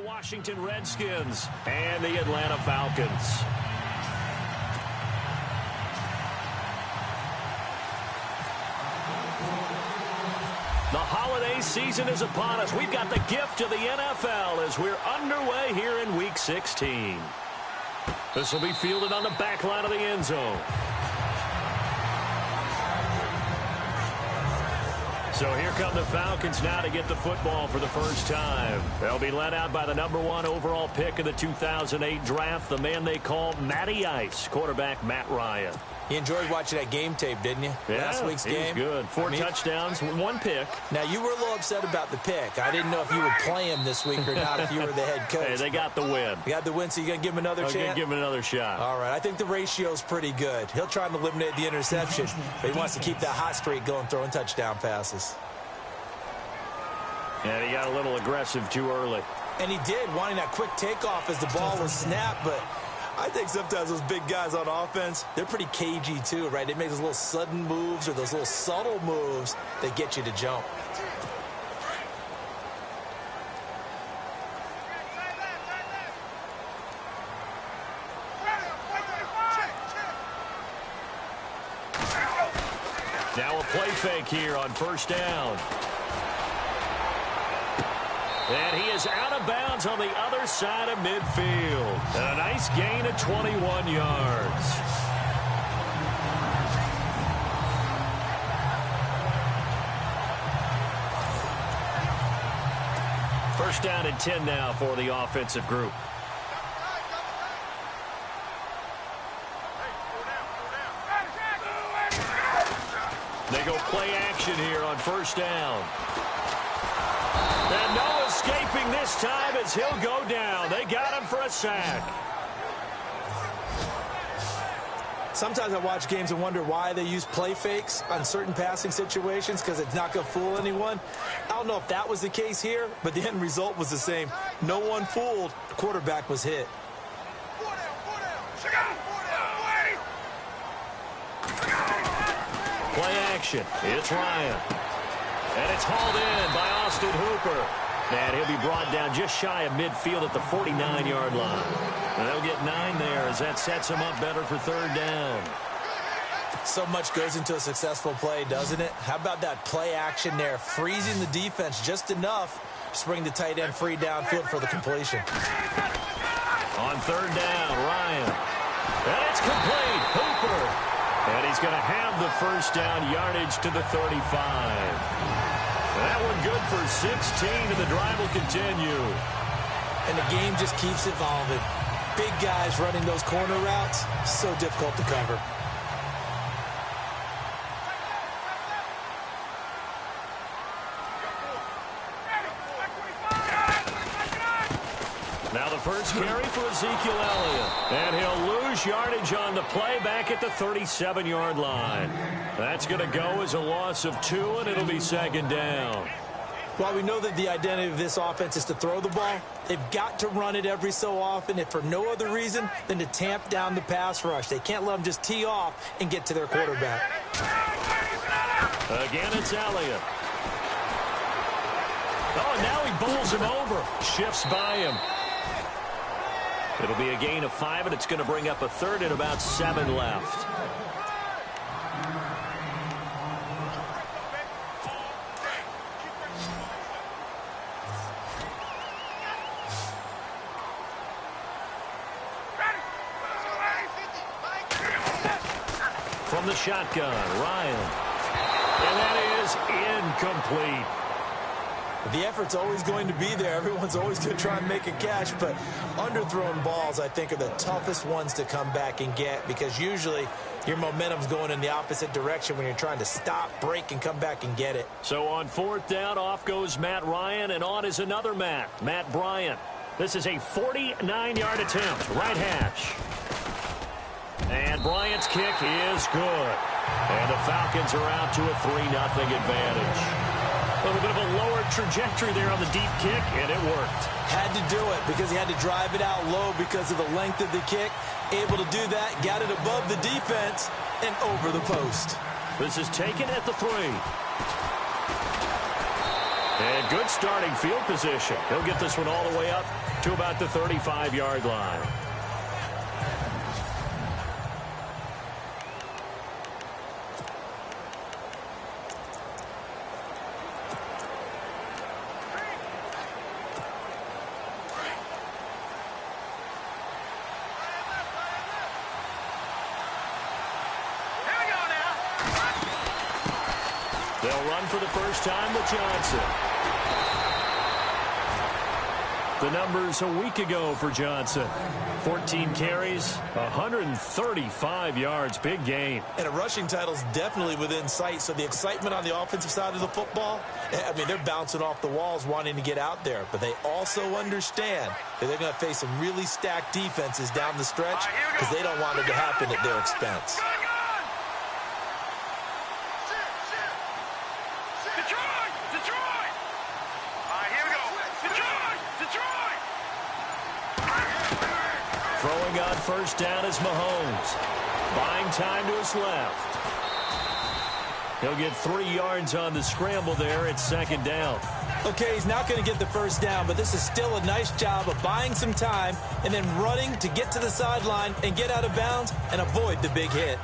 Washington Redskins and the Atlanta Falcons. The holiday season is upon us. We've got the gift of the NFL as we're underway here in Week 16. This will be fielded on the back line of the end zone. So here come the Falcons now to get the football for the first time. They'll be led out by the #1 overall pick of the 2008 draft, the man they call Matty Ice, quarterback Matt Ryan. You enjoyed watching that game tape, didn't you? Yeah, Last week's game. He was good. Four touchdowns, 1 pick. Now, you were a little upset about the pick. I didn't know if you would play him this week or not if you were the head coach. Hey, they got the win. You got the win, so you're going to give him another chance? I'm going to give him another shot. All right. I think the ratio's pretty good. He'll try and eliminate the interception, but he wants to keep that hot streak going, throwing touchdown passes. And he got a little aggressive too early. And he did, wanting that quick takeoff as the ball was snapped, but I think sometimes those big guys on offense, they're pretty cagey too, right? They make those little sudden moves or those little subtle moves that get you to jump. Now a play fake here on first down. And he is out of bounds on the other side of midfield. A nice gain of 21 yards. First down and 10 now for the offensive group. They go play action here on first down. And no escaping this time as he'll go down. They got him for a sack. Sometimes I watch games and wonder why they use play fakes on certain passing situations because it's not going to fool anyone. I don't know if that was the case here, but the end result was the same. No one fooled. The quarterback was hit. Play action. It's Ryan. And it's hauled in by Austin Hooper. And he'll be brought down just shy of midfield at the 49-yard line. And they'll get 9 there as that sets him up better for third down. So much goes into a successful play, doesn't it? How about that play action there, freezing the defense just enough to bring the tight end free downfield for the completion. On third down, Ryan. And it's complete. Hooper. And he's going to have the first down yardage to the 35. That one good for 16, and the drive will continue. And the game just keeps evolving. Big guys running those corner routes, so difficult to cover. Now the first carry for Ezekiel Elliott. And he'll lose yardage on the play back at the 37-yard line. That's going to go as a loss of 2, and it'll be second down. While we know that the identity of this offense is to throw the ball, they've got to run it every so often, if for no other reason than to tamp down the pass rush. They can't let them just tee off and get to their quarterback. Again, it's Elliott. Oh, and now he bowls him over. Shifts by him. It'll be a gain of 5, and it's going to bring up a third and about 7 left. From the shotgun, Ryan. And that is incomplete. The effort's always going to be there. Everyone's always going to try and make a catch, but underthrown balls, I think, are the toughest ones to come back and get because usually your momentum's going in the opposite direction when you're trying to stop, break, and come back and get it. So on fourth down, off goes Matt Ryan, and on is another Matt Bryant. This is a 49-yard attempt, right hash. And Bryant's kick is good. And the Falcons are out to a 3-0 advantage. A little bit of a lower trajectory there on the deep kick, and it worked. Had to do it because he had to drive it out low because of the length of the kick. Able to do that, got it above the defense and over the post. This is taken at the 3. And good starting field position. He'll get this one all the way up to about the 35-yard line. They'll run for the first time with Johnson. The numbers a week ago for Johnson. 14 carries, 135 yards. Big gain. And a rushing title's definitely within sight, so the excitement on the offensive side of the football, I mean, they're bouncing off the walls wanting to get out there, but they also understand that they're going to face some really stacked defenses down the stretch because they don't want it to happen at their expense. Throwing on first down is Mahomes. Buying time to his left. He'll get 3 yards on the scramble there. It's second down. Okay, he's not going to get the first down, but this is still a nice job of buying some time and then running to get to the sideline and get out of bounds and avoid the big hit.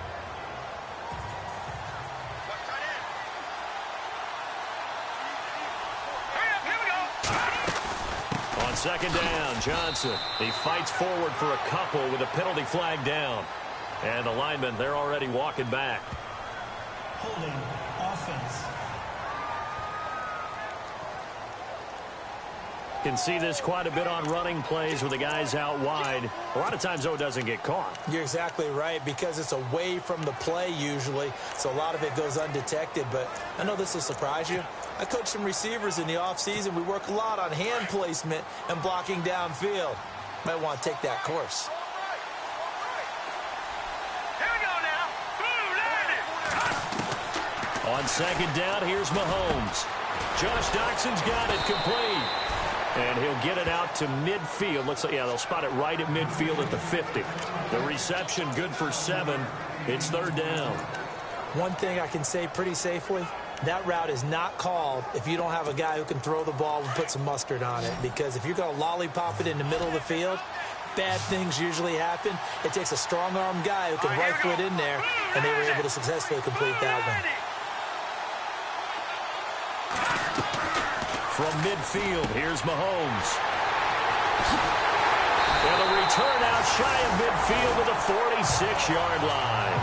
Second down, Johnson. He fights forward for a couple with a penalty flag down. And the linemen, they're already walking back. Holding offense. Can see this quite a bit on running plays where the guy's out wide. A lot of times, though, it doesn't get caught. You're exactly right, because it's away from the play usually, so a lot of it goes undetected. But I know this will surprise you. I coach some receivers in the offseason. We work a lot on hand placement and blocking downfield. Might want to take that course. Here we go now. Boom, On second down, here's Mahomes. Josh Doxson's got it complete. And he'll get it out to midfield. Looks like, yeah, they'll spot it right at midfield at the 50. The reception good for 7. It's third down. One thing I can say pretty safely, that route is not called if you don't have a guy who can throw the ball and put some mustard on it. Because if you're going to lollipop it in the middle of the field, bad things usually happen. It takes a strong-arm guy who can rifle it in there, and they were able to successfully complete that one. From midfield, here's Mahomes. And a return out shy of midfield to the 46-yard line.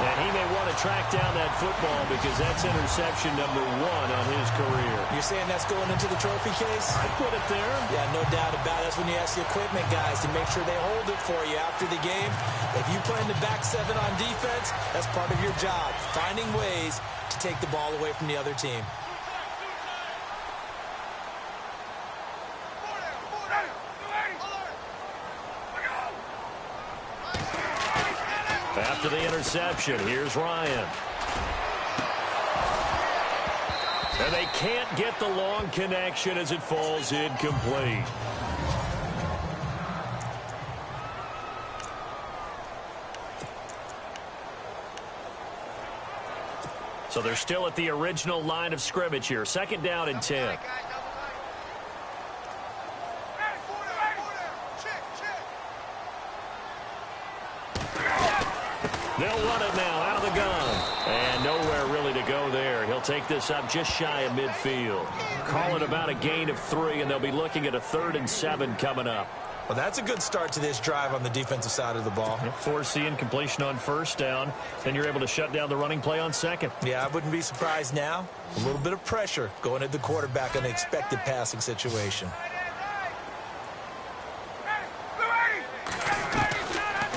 And he may want to track down that football because that's interception number 1 on his career. You're saying that's going into the trophy case? I put it there. Yeah, no doubt about it. That's when you ask the equipment guys to make sure they hold it for you after the game. If you play in the back 7 on defense, that's part of your job, finding ways to take the ball away from the other team. After the interception, here's Ryan. And they can't get the long connection as it falls incomplete. So they're still at the original line of scrimmage here. Second down and 10. They'll run it now out of the gun. And nowhere really to go there. He'll take this up just shy of midfield. Call it about a gain of 3, and they'll be looking at a 3rd and 7 coming up. Well, that's a good start to this drive on the defensive side of the ball. Forcing completion on first down. Then you're able to shut down the running play on second. Yeah, I wouldn't be surprised now. A little bit of pressure going at the quarterback in an expected passing situation.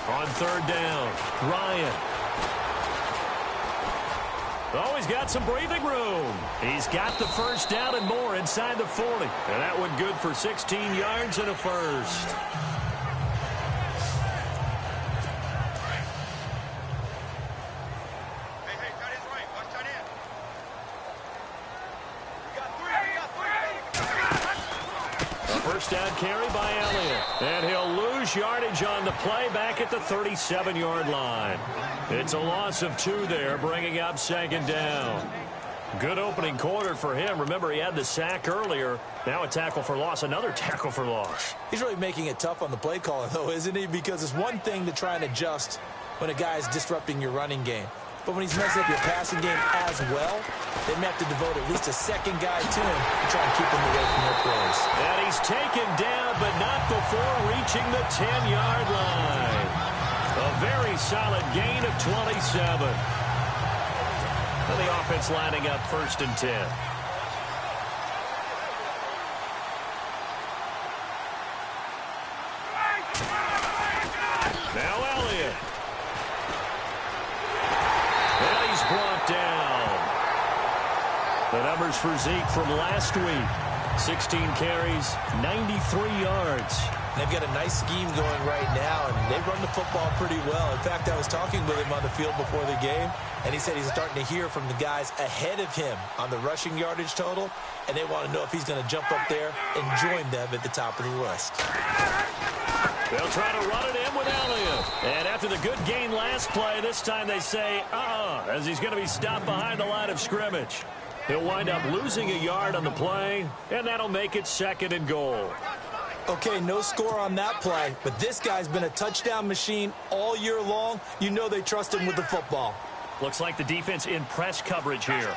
On third down, Ryan. Oh, he's got some breathing room. He's got the first down and more inside the 40. And that one good for 16 yards and a first. First down carry by Elliott. And he'll lose yardage on the play back at the 37-yard line. It's a loss of 2 there, bringing up second down. Good opening quarter for him. Remember, he had the sack earlier. Now a tackle for loss, another tackle for loss. He's really making it tough on the play caller, though, isn't he? Because it's one thing to try and adjust when a guy is disrupting your running game. But when he's messing up your passing game as well, they may have to devote at least a second guy to him to try and keep him away from their plays. And he's taken down, but not before reaching the 10-yard line. A very solid gain of 27. And the offense lining up 1st and 10. Now Elliott. And he's brought down. The numbers for Zeke from last week. 16 carries, 93 yards. They've got a nice scheme going right now, and they run the football pretty well. In fact, I was talking with him on the field before the game, and he said he's starting to hear from the guys ahead of him on the rushing yardage total, and they want to know if he's going to jump up there and join them at the top of the list. They'll try to run it in with Elliott. And after the good gain last play, this time they say, as he's going to be stopped behind the line of scrimmage. He'll wind up losing a yard on the play, and that'll make it 2nd and goal. Okay, no score on that play, but this guy's been a touchdown machine all year long. You know they trust him with the football. Looks like the defense in press coverage here.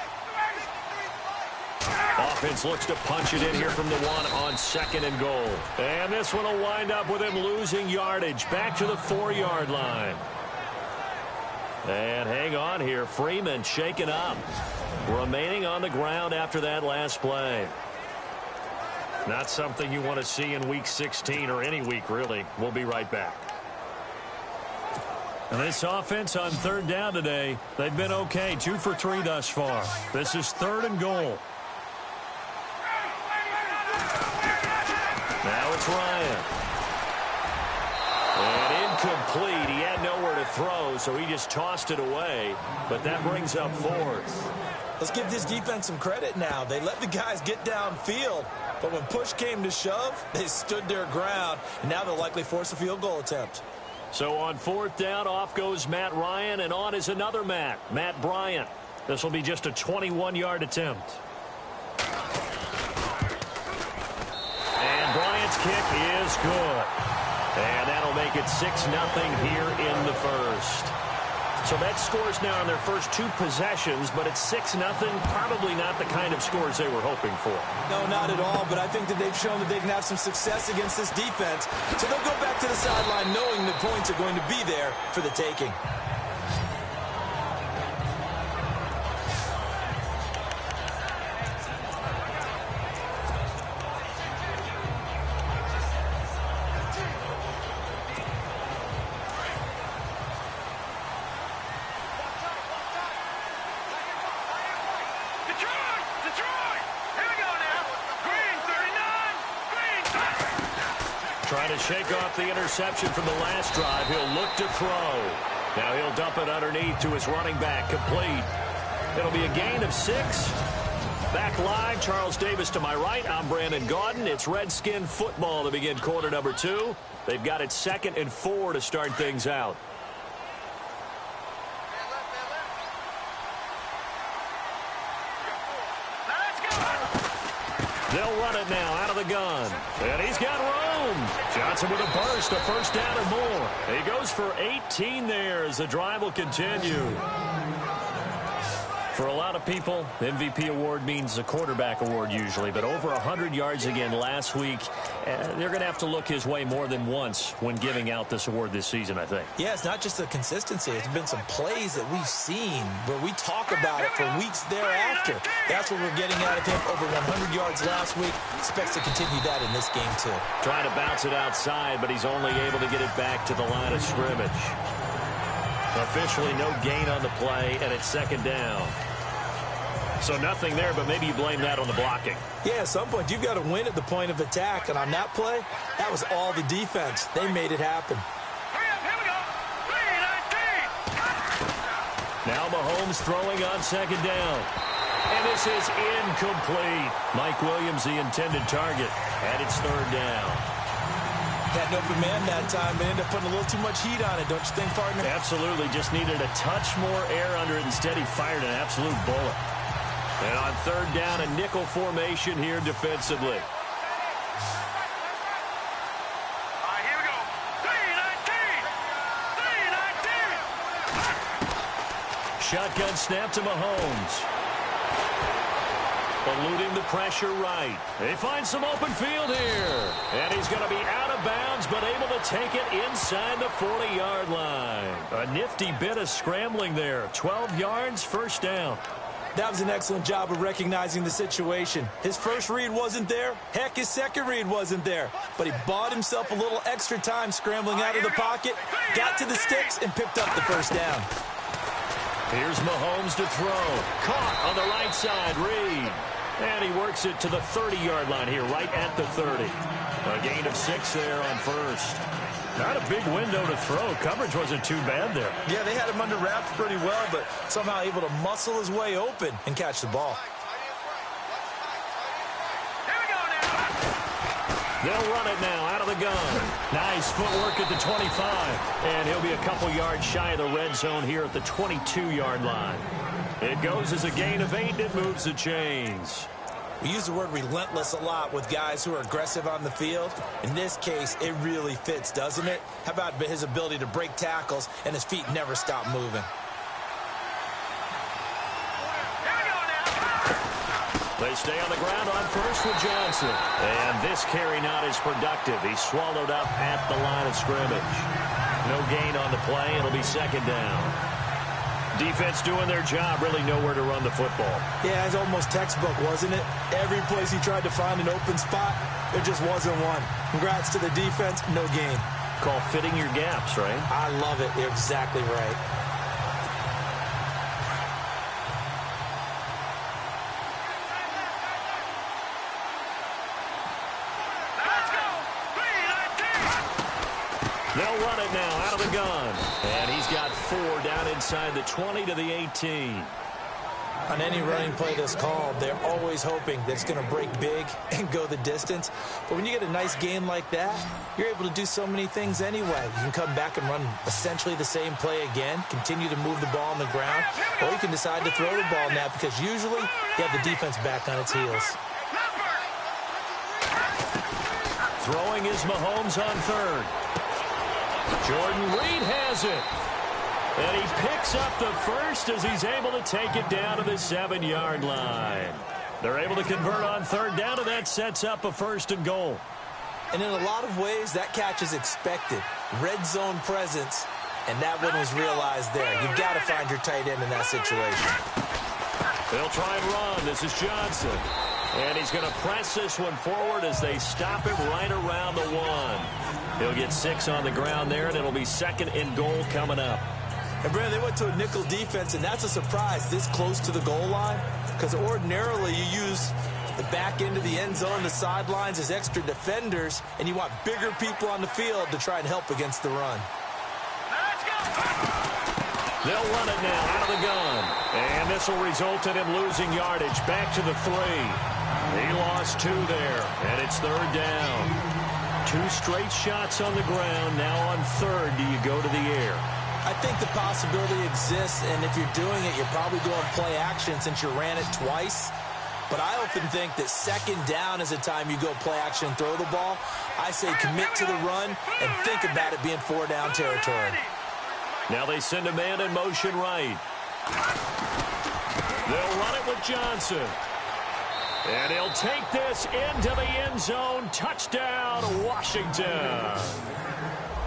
Offense looks to punch it in here from the 1 on 2nd and goal. And this one will wind up with him losing yardage back to the 4-yard line. And hang on here, Freeman shaken up. Remaining on the ground after that last play. Not something you want to see in Week 16 or any week, really. We'll be right back. And this offense on 3rd down today, they've been okay. 2 for 3 thus far. This is 3rd and goal. Now it's Ryan. And incomplete. He had nowhere to throw, so he just tossed it away. But that brings up 4th. Let's give this defense some credit now. They let the guys get downfield, but when push came to shove, they stood their ground, and now they'll likely force a field goal attempt. So on 4th down, off goes Matt Ryan, and on is another Matt Bryant. This will be just a 21-yard attempt. And Bryant's kick is good. And that'll make it 6-0 here in the first. So that scores now on their first 2 possessions, but it's 6-0. Probably not the kind of scores they were hoping for. No, not at all, but I think that they've shown that they can have some success against this defense. So they'll go back to the sideline knowing the points are going to be there for the taking. Trying to shake off the interception from the last drive. He'll look to throw. Now he'll dump it underneath to his running back. Complete. It'll be a gain of 6. Back live, Charles Davis to my right. I'm Brandon Gaudin. It's Redskin football to begin quarter number 2. They've got it 2nd and 4 to start things out. They'll run it now out of the gun. And he's got room. Johnson with a burst, a 1st down and more. He goes for 18 there as the drive will continue. For a lot of people, MVP award means a quarterback award usually, but over 100 yards again last week. They're going to have to look his way more than once when giving out this award this season, I think. Yeah, it's not just the consistency. It's been some plays that we've seen where we talk about it for weeks thereafter. That's what we're getting out of him. Over 100 yards last week. Expects to continue that in this game, too. Trying to bounce it outside, but he's only able to get it back to the line of scrimmage. Officially no gain on the play, and it's 2nd down. So nothing there, but maybe you blame that on the blocking. Yeah, at some point, you've got to win at the point of attack. And on that play, that was all the defense. They made it happen. Here we go. 3-19. Now Mahomes throwing on 2nd down. And this is incomplete. Mike Williams, the intended target. And it's 3rd down. Had an open man that time, but ended up putting a little too much heat on it, don't you think, partner? Absolutely. Just needed a touch more air under it. Instead, he fired an absolute bullet. And on third down, a nickel formation here defensively. All right, here we go. 3-19. 3-19. Shotgun snap to Mahomes. Eluding the pressure right. They find some open field here. And he's going to be out of bounds, but able to take it inside the 40-yard line. A nifty bit of scrambling there. 12 yards, first down. That was an excellent job of recognizing the situation. His first read wasn't there. Heck, his second read wasn't there. But he bought himself a little extra time scrambling out of the pocket, got to the sticks, and picked up the first down. Here's Mahomes to throw. Caught on the right side, Reed. And he works it to the 30-yard line here, right at the 30. A gain of 6 there on first. Not a big window to throw. Coverage wasn't too bad there. Yeah, they had him under wraps pretty well, but somehow able to muscle his way open and catch the ball. Here we go now. They'll run it now out of the gun. Nice footwork at the 25. And he'll be a couple yards shy of the red zone here at the 22-yard line. It goes as a gain of 8, and it moves the chains. We use the word relentless a lot with guys who are aggressive on the field. In this case, it really fits, doesn't it? How about his ability to break tackles and his feet never stop moving? Here we go now. They stay on the ground on first with Johnson. And this carry not as productive. He's swallowed up at the line of scrimmage. No gain on the play. It'll be second down. Defense doing their job, really nowhere to run the football. Yeah, it's almost textbook, wasn't it? Every place he tried to find an open spot, there just wasn't one. Congrats to the defense, no gain. Call fitting your gaps, right? I love it. You're exactly right. Let's go. 3-19. They'll run it now out of the gun. And he's got 4 down inside the 20 to the 18. On any running play that's called, they're always hoping that it's going to break big and go the distance. But when you get a nice gain like that, you're able to do so many things anyway. You can come back and run essentially the same play again, continue to move the ball on the ground, or you can decide to throw the ball now because usually you have the defense back on its heels. Throwing is Mahomes on third. Jordan Reed has it. And he picks up the first as he's able to take it down to the 7-yard line. They're able to convert on third down, and that sets up a first and goal. And in a lot of ways, that catch is expected. Red zone presence, and that one was realized there. You've got to find your tight end in that situation. They'll try and run. This is Johnson. And he's going to press this one forward as they stop him right around the 1. He'll get 6 on the ground there, and it'll be second and goal coming up. And, Brandon, they went to a nickel defense, and that's a surprise this close to the goal line because ordinarily you use the back end of the end zone, the sidelines as extra defenders, and you want bigger people on the field to try and help against the run. Let's go. They'll run it now out of the gun. And this will result in him losing yardage back to the 3. He lost 2 there, and it's third down. 2 straight shots on the ground. Now on third, do you go to the air? I think the possibility exists, and if you're doing it, you're probably doing play action since you ran it twice. But I often think that second down is the time you go play action and throw the ball. I say commit to the run and think about it being 4-down territory. Now they send a man in motion right. They'll run it with Johnson. And he'll take this into the end zone. Touchdown, Washington.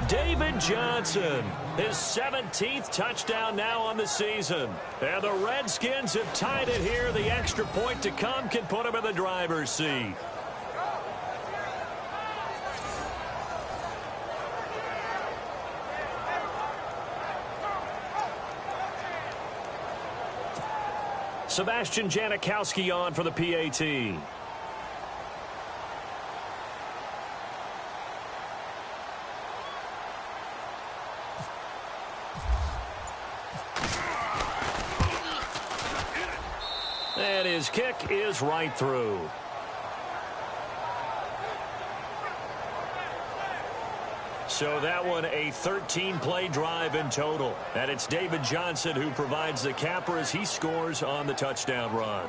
David Johnson, his 17th touchdown now on the season. And the Redskins have tied it here. The extra point to come can put him in the driver's seat. Sebastian Janikowski on for the PAT. And his kick is right through. So that one a 13-play drive in total. And it's David Johnson who provides the capper as he scores on the touchdown run.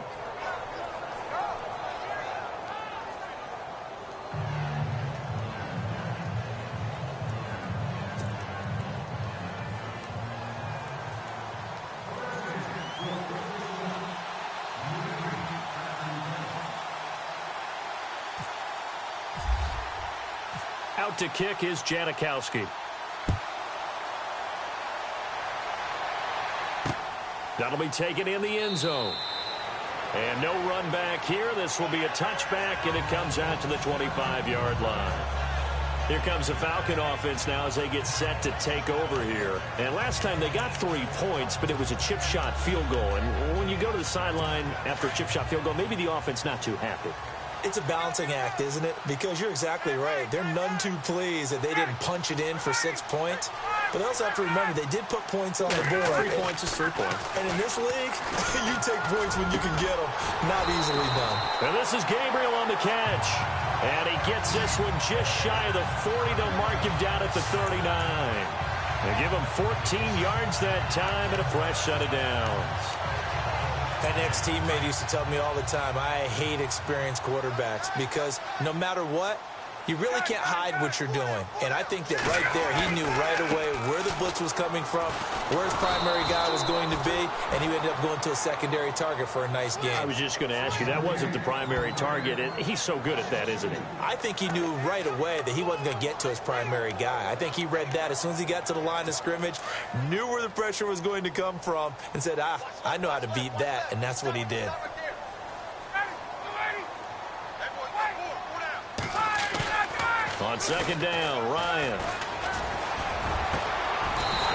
Out to kick is Janikowski. That'll be taken in the end zone. And no run back here. This will be a touchback, and it comes out to the 25-yard line. Here comes the Falcon offense now as they get set to take over here. And last time they got 3 points, but it was a chip shot field goal. And when you go to the sideline after a chip shot field goal, maybe the offense not too happy. It's a balancing act, isn't it? Because you're exactly right. They're none too pleased that they didn't punch it in for 6 points. But they also have to remember they did put points on the board. 3 points is 3 points. And in this league, you take points when you can get them. Not easily done. And this is Gabriel on the catch. And he gets this one just shy of the 40. They'll mark him down at the 39. They give him 14 yards that time and a fresh set of downs. An ex-teammate used to tell me all the time, I hate experienced quarterbacks because no matter what, you really can't hide what you're doing. And I think that right there, he knew right away where the blitz was coming from, where his primary guy was going to be, and he ended up going to a secondary target for a nice game. I was just going to ask you, that wasn't the primary target, and he's so good at that, isn't he? I think he knew right away that he wasn't going to get to his primary guy. I think he read that as soon as he got to the line of scrimmage, knew where the pressure was going to come from, and said, I know how to beat that, and that's what he did. On second down, Ryan.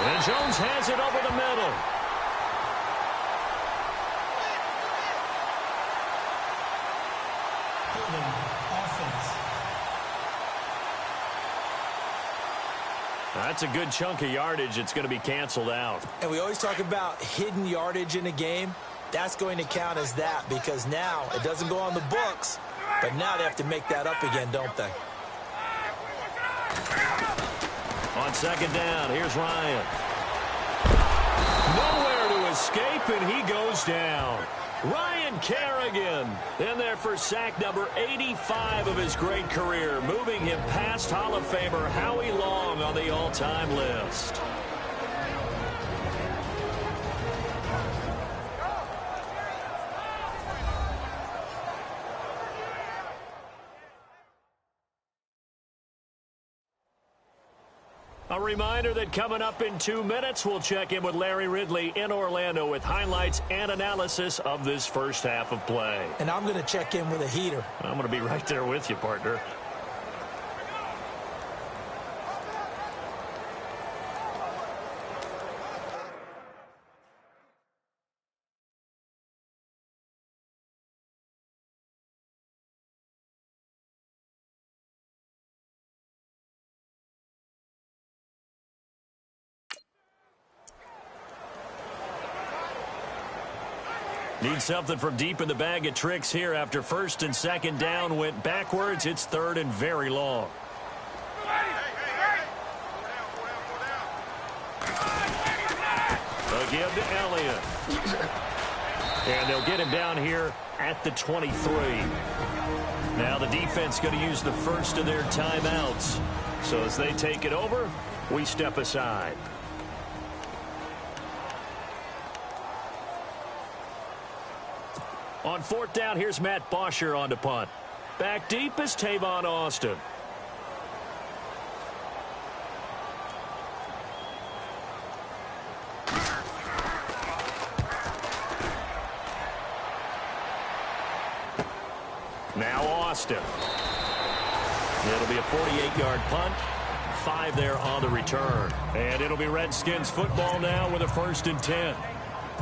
And Jones has it over the middle. Holding offense. That's a good chunk of yardage. It's going to be canceled out. And we always talk about hidden yardage in a game. That's going to count as that because now it doesn't go on the books, but now they have to make that up again, don't they? On second down, here's Ryan. Nowhere to escape, and he goes down. Ryan Kerrigan in there for sack number 85 of his great career, moving him past Hall of Famer Howie Long on the all-time list. A reminder that coming up in 2 minutes, we'll check in with Larry Ridley in Orlando with highlights and analysis of this first half of play. And I'm going to check in with a heater. I'm going to be right there with you, partner. Need something from deep in the bag of tricks here after first and second down went backwards. It's third and very long. They'll give to Elliott. And they'll get him down here at the 23. Now the defense going to use the first of their timeouts. So as they take it over, we step aside. On fourth down, here's Matt Bosher on to punt. Back deep is Tavon Austin. Now Austin. It'll be a 48-yard punt. 5 there on the return. And it'll be Redskins football now with a 1st and 10.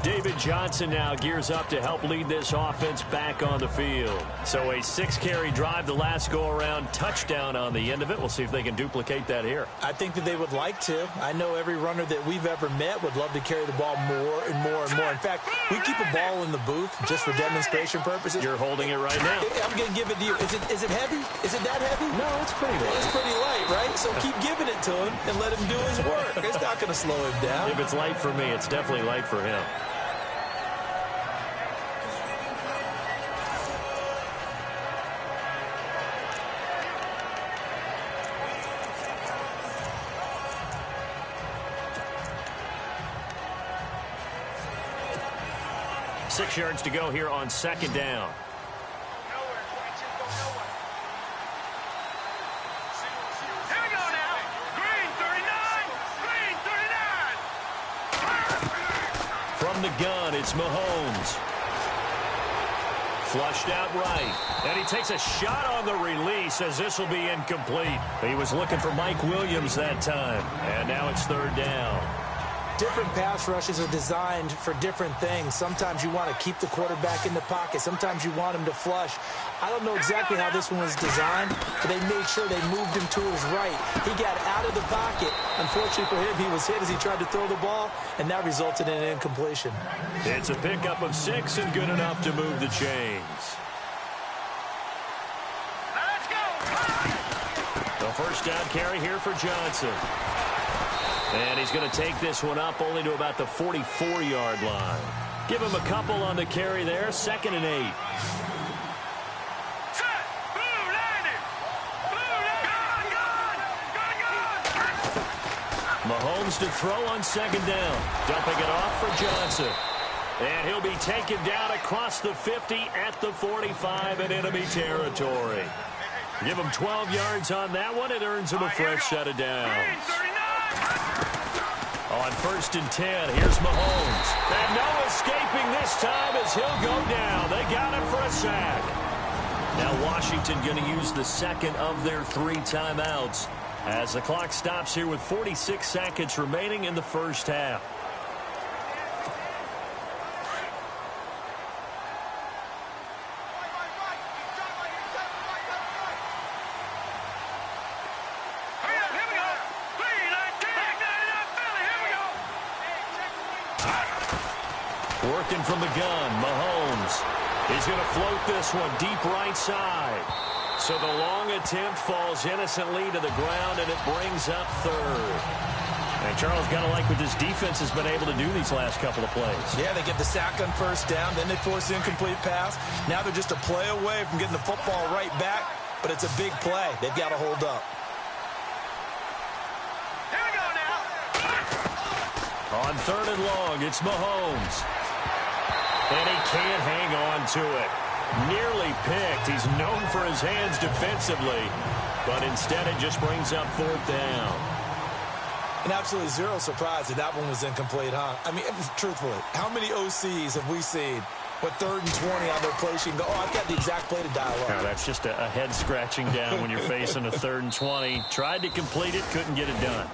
David Johnson now gears up to help lead this offense back on the field. So a 6-carry drive the last go-around, touchdown on the end of it. We'll see if they can duplicate that here. I think that they would like to. I know every runner that we've ever met would love to carry the ball more and more and more. In fact, we keep a ball in the booth just for demonstration purposes. You're holding it right now. I'm going to give it to you. Is it heavy? Is it that heavy? No, it's pretty light. It's pretty light, right? So keep giving it to him and let him do his work. It's not going to slow him down. If it's light for me, it's definitely light for him. Six yards to go here on second down. From the gun, it's Mahomes. Flushed out right. And he takes a shot on the release as this will be incomplete. He was looking for Mike Williams that time. And now it's third down. Different pass rushes are designed for different things. Sometimes you want to keep the quarterback in the pocket. Sometimes you want him to flush. I don't know exactly how this one was designed, but they made sure they moved him to his right. He got out of the pocket. Unfortunately for him, he was hit as he tried to throw the ball, and that resulted in an incompletion. It's a pickup of 6 and good enough to move the chains. Let's go. The first down carry here for Johnson. And he's going to take this one up only to about the 44-yard line. Give him a couple on the carry there. 2nd and 8. Set. Blue landing. Blue landing. Gun. Mahomes to throw on 2nd down. Dumping it off for Johnson. And he'll be taken down across the 50 at the 45 in enemy territory. Give him 12 yards on that one. It earns him a fresh set of downs. On 1st and 10, here's Mahomes. And no escaping this time as he'll go down. They got him for a sack. Now Washington going to use the second of their 3 timeouts as the clock stops here with 46 seconds remaining in the first half. Working from the gun, Mahomes. He's going to float this one deep right side. So the long attempt falls innocently to the ground, and it brings up 3rd. And Charles, got to like what this defense has been able to do these last couple of plays. Yeah, they get the sack on 1st down, then they force the incomplete pass. Now they're just a play away from getting the football right back, but it's a big play. They've got to hold up. Here we go now. On 3rd and long, it's Mahomes. And he can't hang on to it. Nearly picked. He's known for his hands defensively, but instead it just brings up 4th down. And absolutely zero surprise that one was incomplete, huh? I mean, truthfully, how many OCs have we seen with 3rd and 20 on their play sheet and go, oh, I've got the exact play to dial up? Now, that's just a head scratching down when you're facing a 3rd and 20. Tried to complete it, couldn't get it done.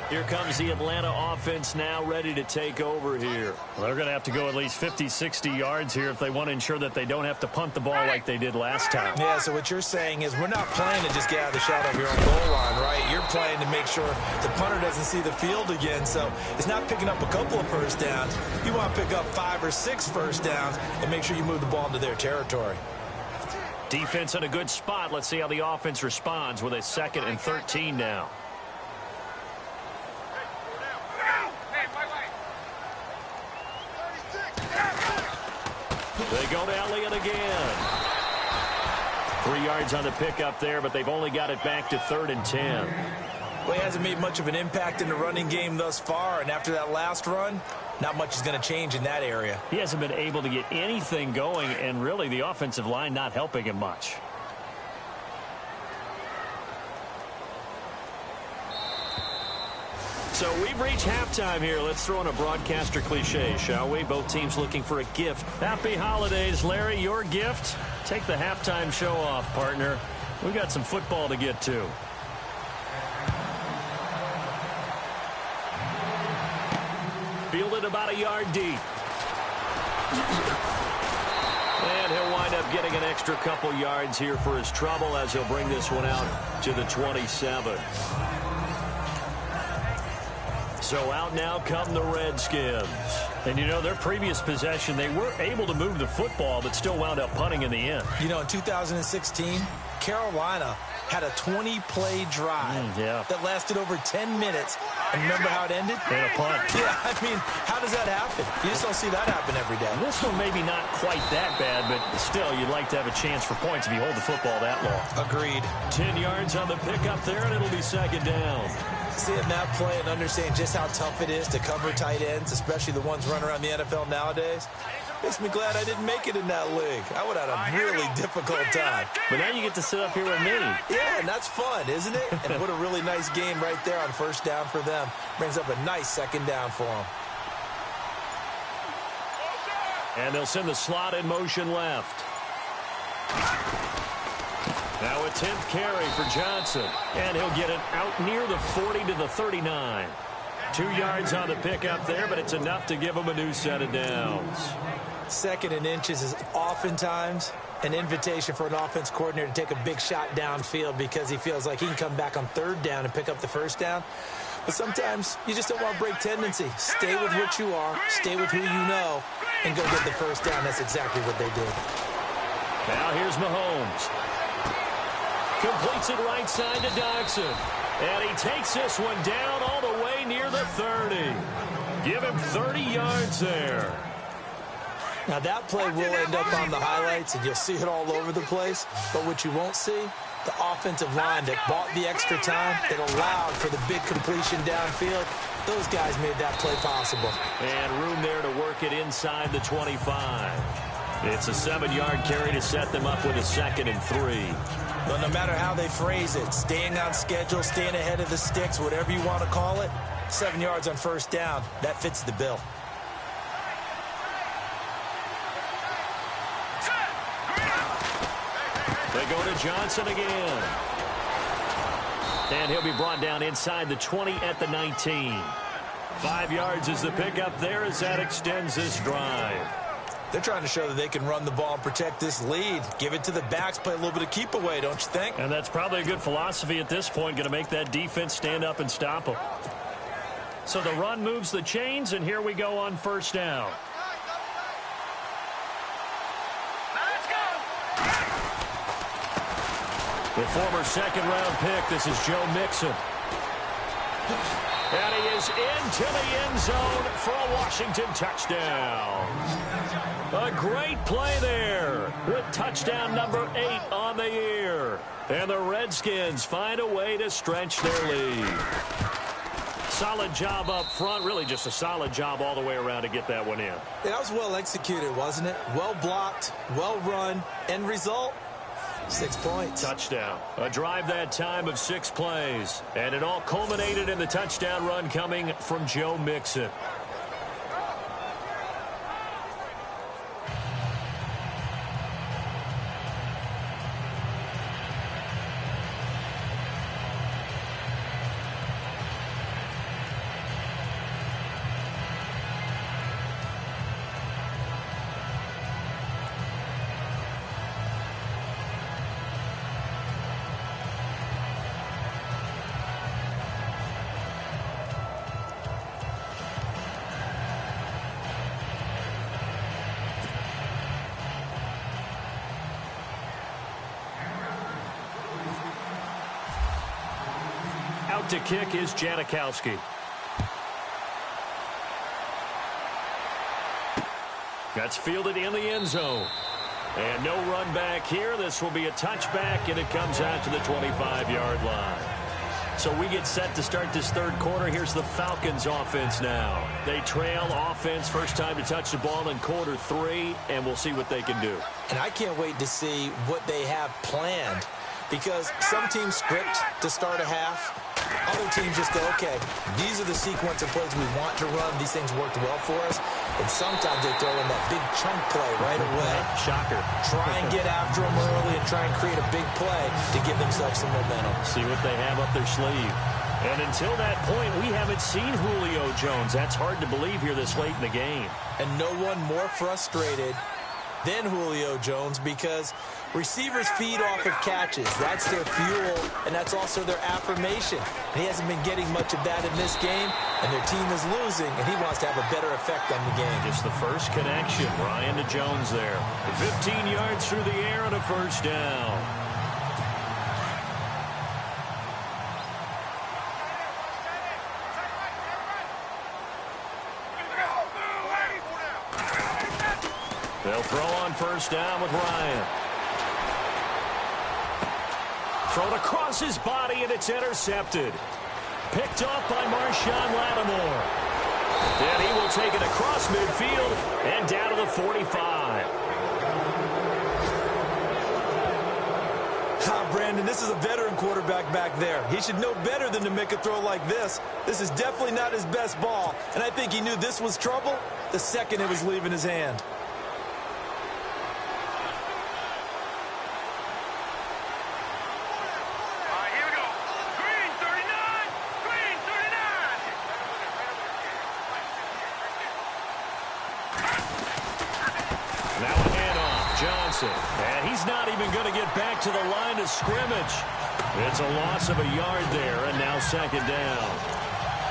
Here comes the Atlanta offense now ready to take over here. Well, they're going to have to go at least 50, 60 yards here if they want to ensure that they don't have to punt the ball like they did last time. Yeah, so what you're saying is we're not playing to just get out of the shadow of your own goal line, right? You're playing to make sure the punter doesn't see the field again. So it's not picking up a couple of first downs. You want to pick up 5 or 6 first downs and make sure you move the ball into their territory. Defense in a good spot. Let's see how the offense responds with a 2nd and 13 now. They go to Elliott again. 3 yards on the pickup there, but they've only got it back to 3rd and 10. Well, he hasn't made much of an impact in the running game thus far, and after that last run, not much is going to change in that area. He hasn't been able to get anything going, and really the offensive line not helping him much. So we've reached halftime here. Let's throw in a broadcaster cliche, shall we? Both teams looking for a gift. Happy holidays, Larry. Your gift? Take the halftime show off, partner. We got some football to get to. Fielded about a yard deep. And he'll wind up getting an extra couple yards here for his trouble as he'll bring this one out to the 27. So out now come the Redskins. And, you know, their previous possession, they were able to move the football, but still wound up punting in the end. You know, in 2016, Carolina had a 20-play drive that lasted over 10 minutes. And remember how it ended? In a punt. Yeah, I mean, how does that happen? You just don't see that happen every day. This one maybe not quite that bad, but still, you'd like to have a chance for points if you hold the football that long. Agreed. 10 yards on the pickup there, and it'll be 2nd down. Seeing that play and understanding just how tough it is to cover tight ends, especially the ones running around the NFL nowadays, Makes me glad I didn't make it in that league. I would have had a really difficult time. But now you get to sit up here with me. Yeah, and that's fun, isn't it? And what a really nice game right there on first down for them. Brings up a nice second down for them. And they'll send the slot in motion left. Now a 10th carry for Johnson. And he'll get it out near the 40 to the 39. 2 yards on the pickup there, but it's enough to give him a new set of downs. 2nd and inches is oftentimes an invitation for an offense coordinator to take a big shot downfield because he feels like he can come back on 3rd down and pick up the 1st down. But sometimes you just don't want to break tendency. Stay with what you are, stay with who you know, and go get the 1st down. That's exactly what they did. Now here's Mahomes. Completes it right side to Dodson. And he takes this one down all the way near the 30. Give him 30 yards there. Now that play will end up on the highlights, and you'll see it all over the place. But what you won't see, the offensive line that bought the extra time, that allowed for the big completion downfield, those guys made that play possible. And room there to work it inside the 25. It's a 7-yard carry to set them up with a 2nd and 3. But no matter how they phrase it, staying on schedule, staying ahead of the sticks, whatever you want to call it, 7 yards on 1st down, that fits the bill. They go to Johnson again. And he'll be brought down inside the 20 at the 19. 5 yards is the pickup there as that extends this drive. They're trying to show that they can run the ball and protect this lead. Give it to the backs, play a little bit of keep away, don't you think? And that's probably a good philosophy at this point, going to make that defense stand up and stop them. So the run moves the chains, and here we go on 1st down. Let's go. The former 2nd-round pick, this is Joe Mixon. And he is into the end zone for a Washington touchdown. A great play there with touchdown number 8 on the year. And the Redskins find a way to stretch their lead. Solid job up front, really just a solid job all the way around to get that one in. That was well executed, wasn't it? Well blocked, well run, end result, 6 points. Touchdown. A drive that time of 6 plays. And it all culminated in the touchdown run coming from Joe Mixon. Out to kick is Janikowski. That's fielded in the end zone. And no run back here. This will be a touchback, and it comes out to the 25-yard line. So we get set to start this 3rd quarter. Here's the Falcons offense now. They trail offense, first time to touch the ball in quarter 3, and we'll see what they can do. And I can't wait to see what they have planned, because some teams script to start a half. Other teams just go, okay, these are the sequence of plays we want to run. These things worked well for us. And sometimes they throw in that big chunk play right away. Shocker. Try and get after them early and try and create a big play to give themselves some momentum. See what they have up their sleeve. And until that point, we haven't seen Julio Jones. That's hard to believe here this late in the game. And no one more frustrated than Julio Jones, because receivers feed off of catches. That's their fuel, and that's also their affirmation. And he hasn't been getting much of that in this game, and their team is losing, and he wants to have a better effect on the game. Just the first connection, Ryan to Jones there. 15 yards through the air and a 1st down. They'll throw on 1st down with Ryan. Thrown across his body, and it's intercepted. Picked up by Marshawn Lattimore. And he will take it across midfield and down to the 45. Brandon, this is a veteran quarterback back there. He should know better than to make a throw like this. This is definitely not his best ball, and I think he knew this was trouble the second it was leaving his hand. Here we go. Green 39. Green 39. Now a handoff, Johnson. And he's not even going to get back to the line of scrimmage. It's a loss of a yard there, and now second down.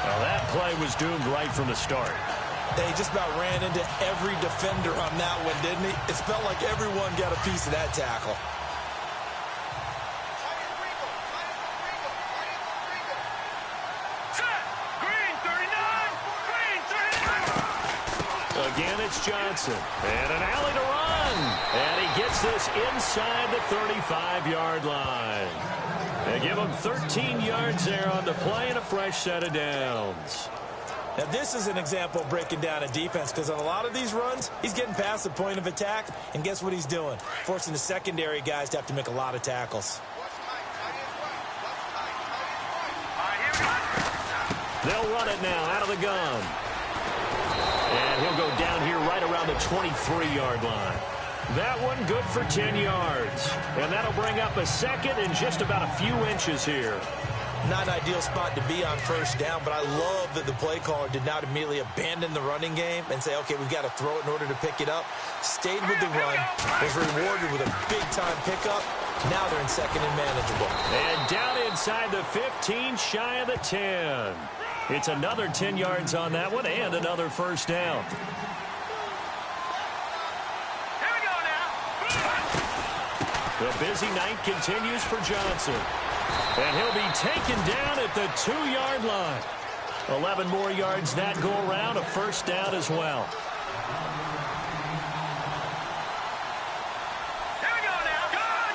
Well, that play was doomed right from the start. They just about ran into every defender on that one, didn't he? It felt like everyone got a piece of that tackle. Again, it's Johnson. And an alley to run. And he gets this inside the 35-yard line. They give him 13 yards there on the play and a fresh set of downs. Now, this is an example of breaking down a defense, because on a lot of these runs, he's getting past the point of attack, and guess what he's doing? Forcing the secondary guys to have to make a lot of tackles. They'll run it now out of the gun. And he'll go down here right around the 23-yard line. That one good for 10 yards. And that'll bring up a second and just about a few inches here. Not an ideal spot to be on first down, but I love that the play caller did not immediately abandon the running game and say, okay, we've got to throw it in order to pick it up. Stayed with the run, was rewarded with a big-time pickup. Now they're in second and manageable. And down inside the 15, shy of the 10. It's another 10 yards on that one and another first down. Here we go now. The busy night continues for Johnson. And he'll be taken down at the 2-yard line. 11 more yards that go around, a first down as well. Here we go now. Gun.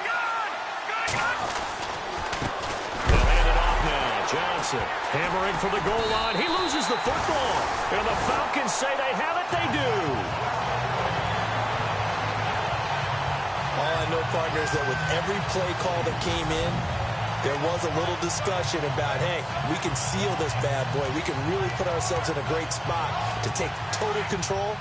They'll hand it off now. Johnson hammering for the goal line. He loses the football. And the Falcons say they have it. They do. All I know, partner, is that with every play call that came in, there was a little discussion about, hey, we can seal this bad boy. We can really put ourselves in a great spot to take total control,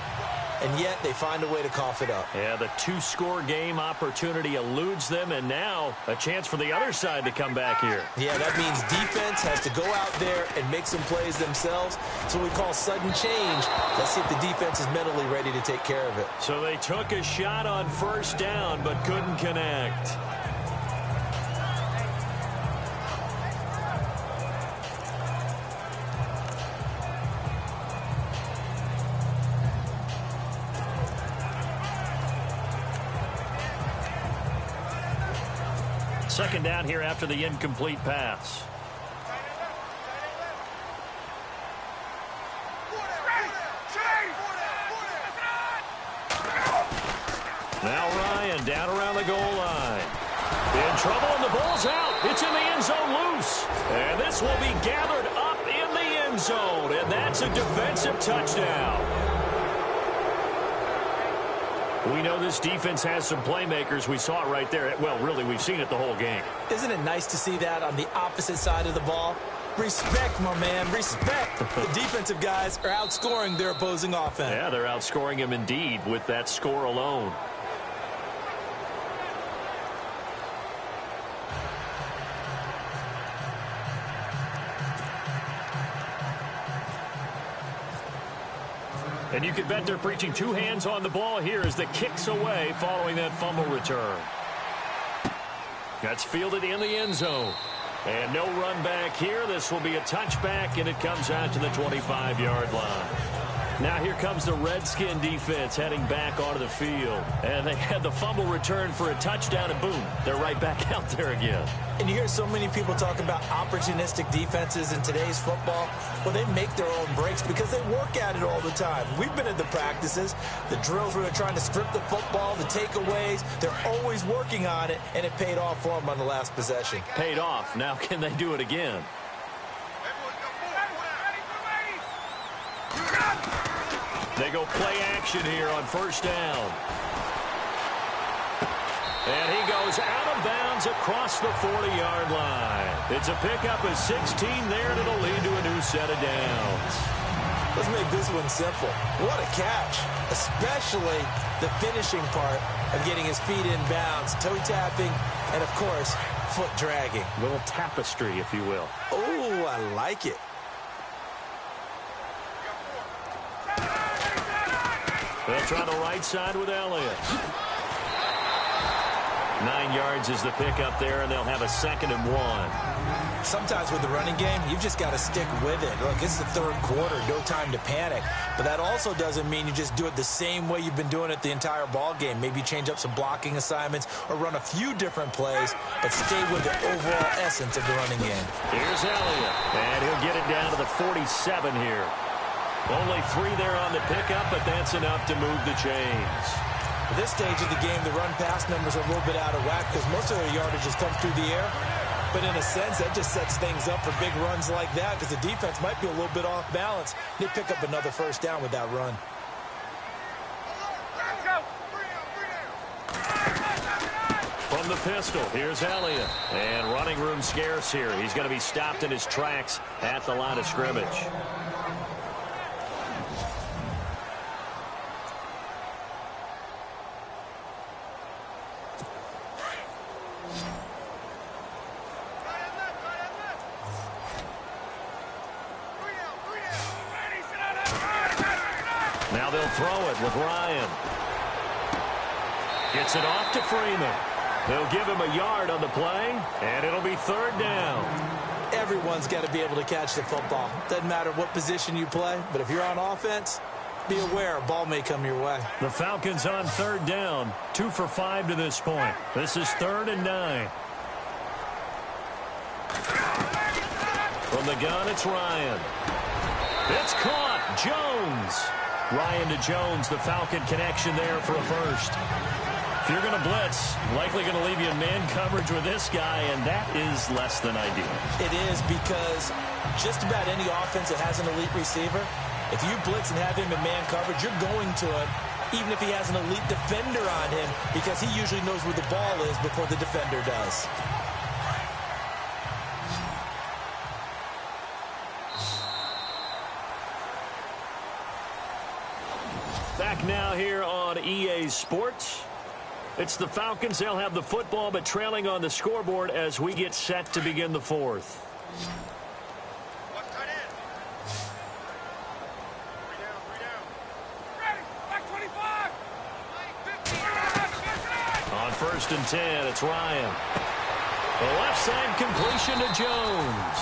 and yet they find a way to cough it up. Yeah, the 2-score game opportunity eludes them, and now a chance for the other side to come back here. Yeah, that means defense has to go out there and make some plays themselves. It's what we call sudden change. Let's see if the defense is mentally ready to take care of it. So they took a shot on first down, but couldn't connect. Second down here after the incomplete pass. Now Ryan down around the goal line. In trouble, and the ball's out. It's in the end zone loose. And this will be gathered up in the end zone. And that's a defensive touchdown. We know this defense has some playmakers. We saw it right there. Well, really, we've seen it the whole game. Isn't it nice to see that on the opposite side of the ball? Respect, my man, respect. The defensive guys are outscoring their opposing offense. Yeah, they're outscoring him indeed with that score alone. And you can bet they're preaching two hands on the ball here as the kick's away following that fumble return. That's fielded in the end zone. And no run back here. This will be a touchback, and it comes out to the 25-yard line. Now here comes the Redskin defense heading back onto the field. And they had the fumble return for a touchdown, and boom, they're right back out there again. And you hear so many people talk about opportunistic defenses in today's football. Well, they make their own breaks because they work at it all the time. We've been at the practices, the drills where they're trying to strip the football, the takeaways. They're always working on it, and it paid off for them on the last possession. Paid off. Now can they do it again? They go play action here on first down. And he goes out of bounds across the 40-yard line. It's a pickup of 16 there, and it'll lead to a new set of downs. Let's make this one simple. What a catch, especially the finishing part of getting his feet in bounds, toe tapping, and, of course, foot dragging. A little tapestry, if you will. Oh, I like it. They'll try the right side with Elliott. 9 yards is the pickup there, and they'll have a 2nd and 1. Sometimes with the running game, you've just got to stick with it. Look, it's the third quarter, no time to panic. But that also doesn't mean you just do it the same way you've been doing it the entire ball game. Maybe change up some blocking assignments or run a few different plays, but stay with the overall essence of the running game. Here's Elliott, and he'll get it down to the 47 here. Only 3 there on the pickup, but that's enough to move the chains. At this stage of the game, the run-pass numbers are a little bit out of whack because most of their yardage has come through the air. But in a sense, that just sets things up for big runs like that because the defense might be a little bit off balance. They pick up another first down with that run. From the pistol, here's Elliott. And running room scarce here. He's going to be stopped in his tracks at the line of scrimmage. Now they'll throw it with Ryan. Gets it off to Freeman. They'll give him a yard on the play, and it'll be 3rd down. Everyone's got to be able to catch the football. Doesn't matter what position you play, but if you're on offense, be aware a ball may come your way. The Falcons on 3rd down, 2 for 5 to this point. This is 3rd and 9. From the gun, it's Ryan. It's caught. Jones. Ryan to Jones, the Falcon connection there for a first. If you're going to blitz, likely going to leave you in man coverage with this guy, and that is less than ideal. It is because just about any offense that has an elite receiver, if you blitz and have him in man coverage, you're going to him, even if he has an elite defender on him, because he usually knows where the ball is before the defender does. Back now here on EA Sports. It's the Falcons. They'll have the football, but trailing on the scoreboard as we get set to begin the 4th. On 1st and 10, it's Ryan. The left side completion to Jones.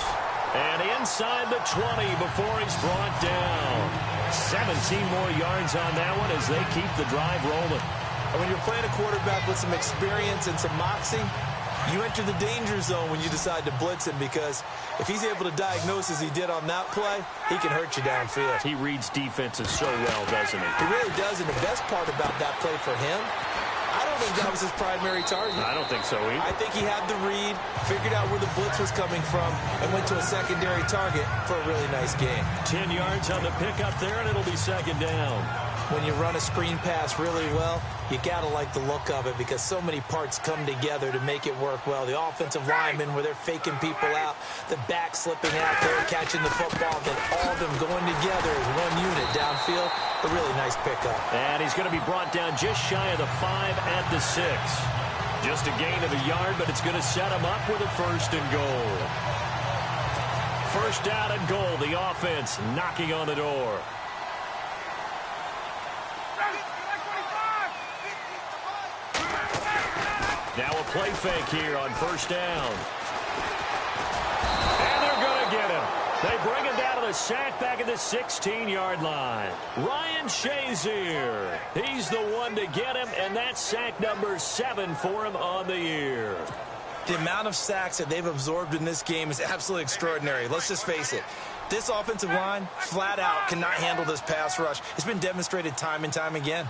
And inside the 20 before he's brought down. 17 more yards on that one as they keep the drive rolling. And when you're playing a quarterback with some experience and some moxie, you enter the danger zone when you decide to blitz him, because if he's able to diagnose as he did on that play, he can hurt you downfield. He reads defenses so well, doesn't he? He really does, and the best part about that play for him, I don't think that was his primary target. I don't think so either. I think he had the read, figured out where the blitz was coming from, and went to a secondary target for a really nice game. 10 yards on the pickup there, and it'll be 2nd down. When you run a screen pass really well, you got to like the look of it because so many parts come together to make it work well. The offensive linemen, where they're faking people out, the back slipping out there, catching the football, then all of them going together as one unit downfield. A really nice pickup. And he's going to be brought down just shy of the 5 at the 6. Just a gain of a yard, but it's going to set him up with a 1st and goal. 1st down and goal. The offense knocking on the door. Now a play fake here on 1st down. And they're going to get him. They bring him down to the sack back at the 16-yard line. Ryan Shazier. He's the one to get him, and that's sack number 7 for him on the year. The amount of sacks that they've absorbed in this game is absolutely extraordinary. Let's just face it. This offensive line, flat out, cannot handle this pass rush. It's been demonstrated time and time again.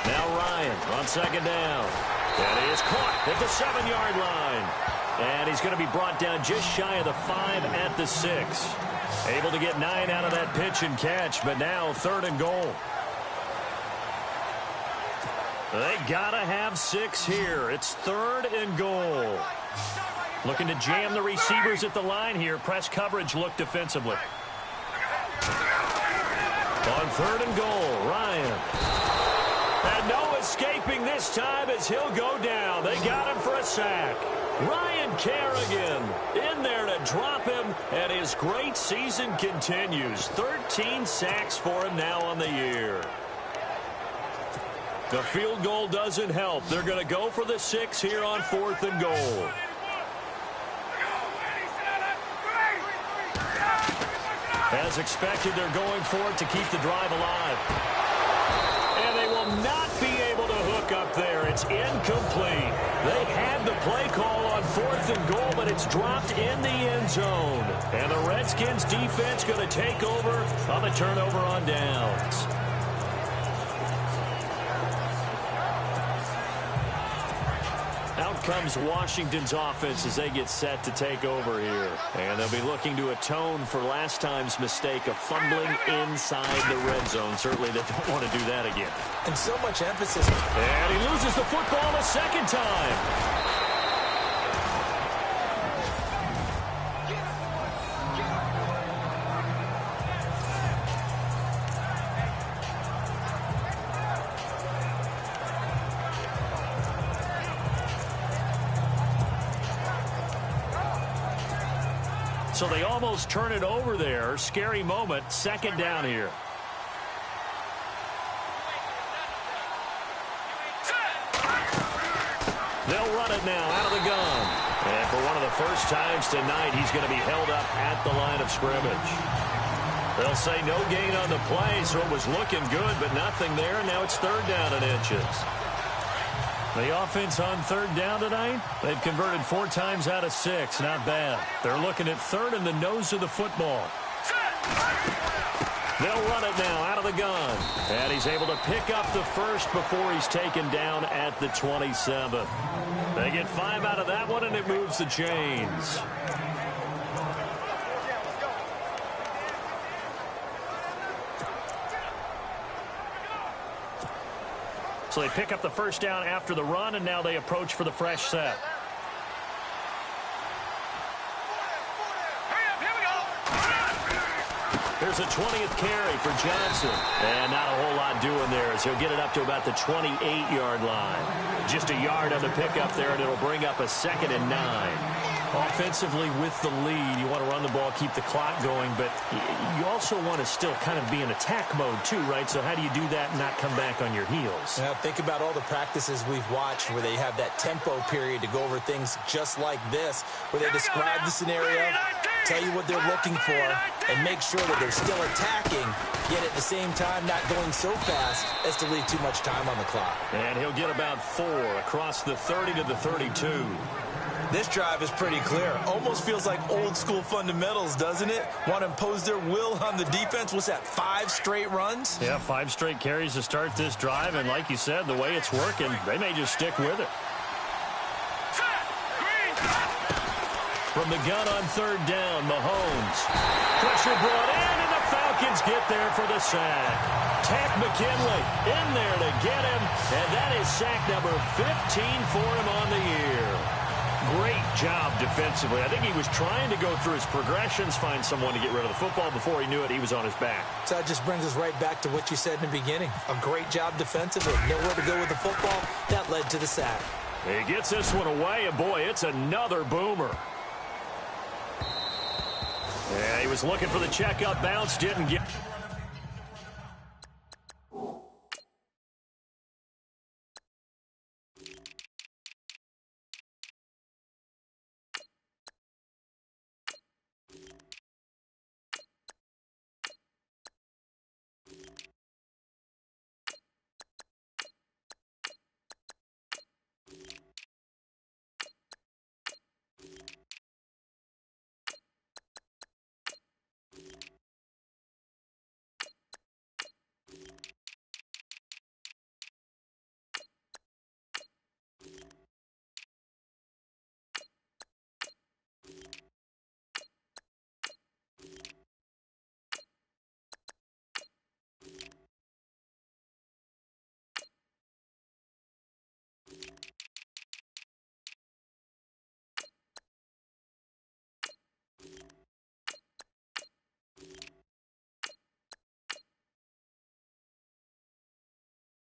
Now Ryan on 2nd down. And he is caught at the 7-yard line. And he's going to be brought down just shy of the 5 at the 6. Able to get 9 out of that pitch and catch, but now 3rd and goal. They got to have 6 here. It's 3rd and goal. Looking to jam the receivers at the line here. Press coverage look defensively. On 3rd and goal, Ryan. And no escaping this time as he'll go down. They got him for a sack. Ryan Kerrigan in there to drop him, and his great season continues. 13 sacks for him now on the year. The field goal doesn't help. They're going to go for the 6 here on 4th and goal. As expected, they're going for it to keep the drive alive. And they will not be able to hook up there. It's incomplete. They had the play call on 4th and goal, but it's dropped in the end zone. And the Redskins defense going to take over on the turnover on downs. Out comes Washington's offense as they get set to take over here. And they'll be looking to atone for last time's mistake of fumbling inside the red zone. Certainly they don't want to do that again. And so much emphasis. And he loses the football a second time. So they almost turn it over there. Scary moment. 2nd down here. They'll run it now out of the gun. And for one of the first times tonight, he's going to be held up at the line of scrimmage. They'll say no gain on the play, so it was looking good, but nothing there. And now it's 3rd down and inches. The offense on 3rd down tonight, they've converted 4 times out of 6. Not bad. They're looking at 3rd in the nose of the football. They'll run it now out of the gun. And he's able to pick up the 1st before he's taken down at the 27. They get 5 out of that one, and it moves the chains. So they pick up the 1st down after the run, and now they approach for the fresh set. Here's a 20th carry for Johnson. And not a whole lot doing there as he'll get it up to about the 28-yard line. Just a yard on the pickup there, and it'll bring up a 2nd and 9. Offensively with the lead, you want to run the ball, keep the clock going, but you also want to still kind of be in attack mode too, right? So how do you do that and not come back on your heels? Now, think about all the practices we've watched where they have that tempo period to go over things just like this, where they describe the scenario, tell you what they're looking for, and make sure that they're still attacking, yet at the same time not going so fast as to leave too much time on the clock. And he'll get about 4 across the 30 to the 32. This drive is pretty clear. Almost feels like old school fundamentals, doesn't it? Want to impose their will on the defense. What's that, 5 straight runs? Yeah, 5 straight carries to start this drive. And like you said, the way it's working, they may just stick with it. From the gun on 3rd down, Mahomes. Pressure brought in, and the Falcons get there for the sack. Tack McKinley in there to get him, and that is sack number 15 for him on the year. Great job defensively. I think he was trying to go through his progressions, find someone to get rid of the football. Before he knew it, he was on his back. So that just brings us right back to what you said in the beginning. A great job defensively. Nowhere to go with the football. That led to the sack. He gets this one away, and boy, it's another boomer. Yeah, he was looking for the checkup bounce, didn't get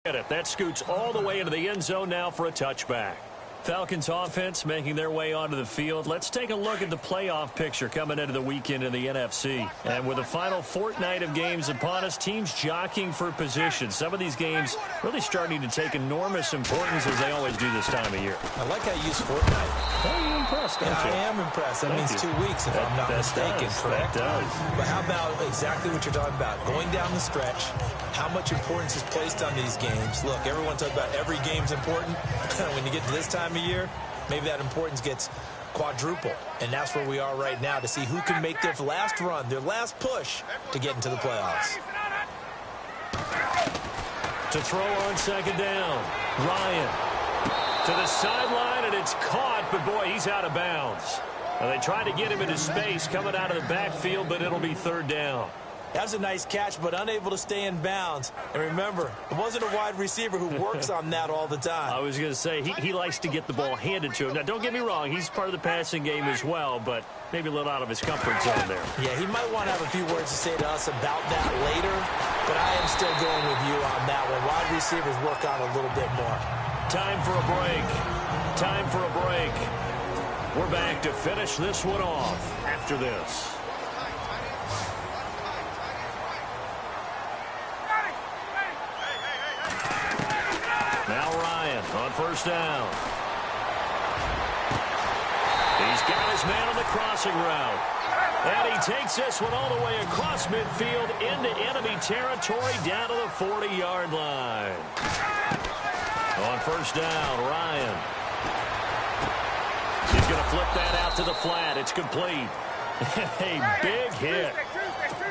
That scoots all the way into the end zone now for a touchback. Falcons offense making their way onto the field. Let's take a look at the playoff picture coming into the weekend in the NFC. And with the final fortnight of games upon us, teams jockeying for position. Some of these games really starting to take enormous importance as they always do this time of year. I like how you use fortnight. Oh, you're impressed, don't you? I am impressed. That means 2 weeks if I'm not mistaken, correct? That does. But how about exactly what you're talking about? Going down the stretch, how much importance is placed on these games. Look, everyone talks about every game's important. When you get to this time of year, maybe that importance gets quadruple. And that's where we are right now to see who can make their last run, their last push to get into the playoffs. To throw on second down. Ryan to the sideline, and it's caught, but boy, he's out of bounds. Now, they tried to get him into space coming out of the backfield, but it'll be third down. That was a nice catch, but unable to stay in bounds. And remember, it wasn't a wide receiver who works on that all the time. I was going to say, he likes to get the ball handed to him. Now, don't get me wrong, he's part of the passing game as well, but maybe a little out of his comfort zone there. Yeah, he might want to have a few words to say to us about that later, but I am still going with you on that one. Wide receivers work on a little bit more. Time for a break. Time for a break. We're back to finish this one off after this. Now Ryan on first down. He's got his man on the crossing route. And he takes this one all the way across midfield into enemy territory down to the 40-yard line. On first down, Ryan. He's going to flip that out to the flat. It's complete. A big hit.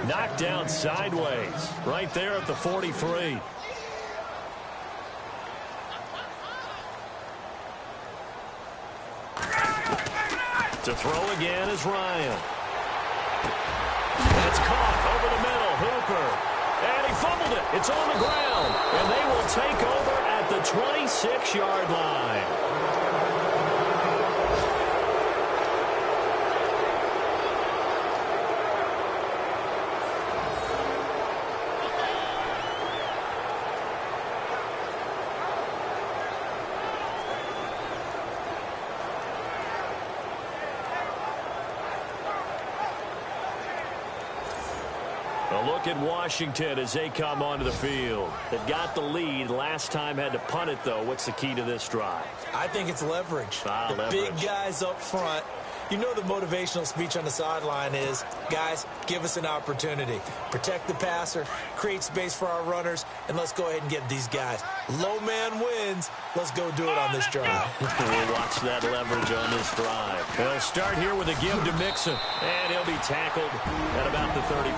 Knocked down sideways right there at the 43. To throw again is Ryan. It's caught over the middle. Hooper. And he fumbled it. It's on the ground. And they will take over at the 26-yard line. A look at Washington as they come onto the field. They've got the lead. Last time had to punt it, though. What's the key to this drive? I think it's leverage. The big guys up front. You know the motivational speech on the sideline is, guys, give us an opportunity. Protect the passer, create space for our runners, and let's go ahead and get these guys. Low man wins. Let's go do it on this drive. We'll watch that leverage on this drive. They'll start here with a give to Mixon, and he'll be tackled at about the 35.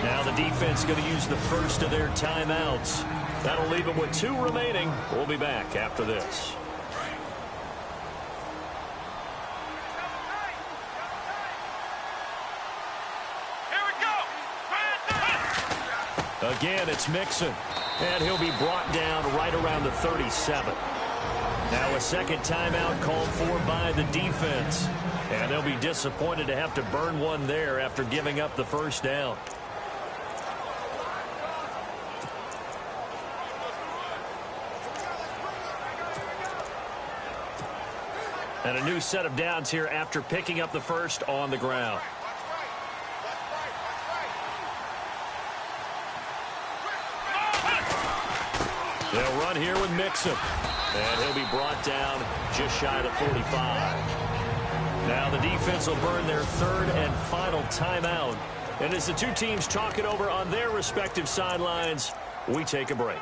Now the defense going to use the first of their timeouts. That'll leave them with 2 remaining. We'll be back after this. Again, it's Mixon, and he'll be brought down right around the 37. Now a second timeout called for by the defense, and they'll be disappointed to have to burn one there after giving up the first down. And a new set of downs here after picking up the first on the ground. They'll run here with Mixon. And he'll be brought down just shy of the 45. Now the defense will burn their third and final timeout. And as the two teams talk it over on their respective sidelines, we take a break.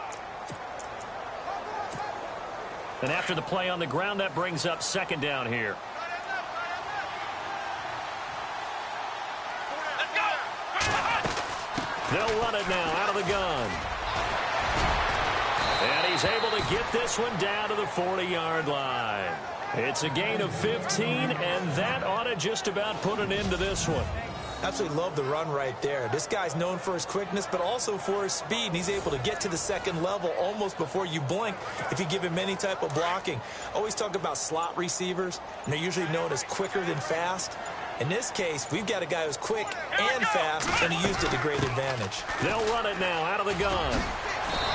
And after the play on the ground, that brings up second down here. They'll run it now out of the gun. And he's able to get this one down to the 40-yard line. It's a gain of 15, and that ought to just about put an end to this one. Absolutely love the run right there. This guy's known for his quickness, but also for his speed. And he's able to get to the second level almost before you blink if you give him any type of blocking. Always talk about slot receivers, and they're usually known as quicker than fast. In this case, we've got a guy who's quick and fast, and he used it to great advantage. They'll run it now out of the gun.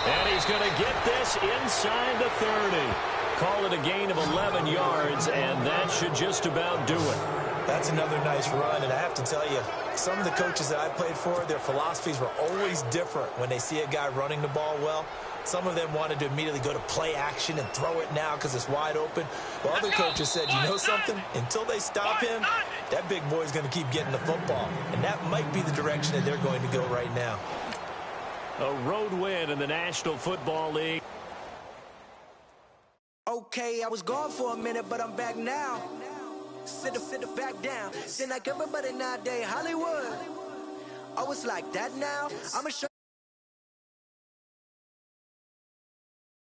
And he's going to get this inside the 30. Call it a gain of 11 yards, and that should just about do it. That's another nice run, and I have to tell you, some of the coaches that I played for, their philosophies were always different when they see a guy running the ball well. Some of them wanted to immediately go to play action and throw it now because it's wide open. While other coaches said, you know something? Until they stop him, that big boy's going to keep getting the football. And that might be the direction that they're going to go right now. A road win in the National Football League. Okay, I was gone for a minute, but I'm back now. Sit back down. Then like everybody nowadays, Hollywood. Oh, it's like that now? I'ma show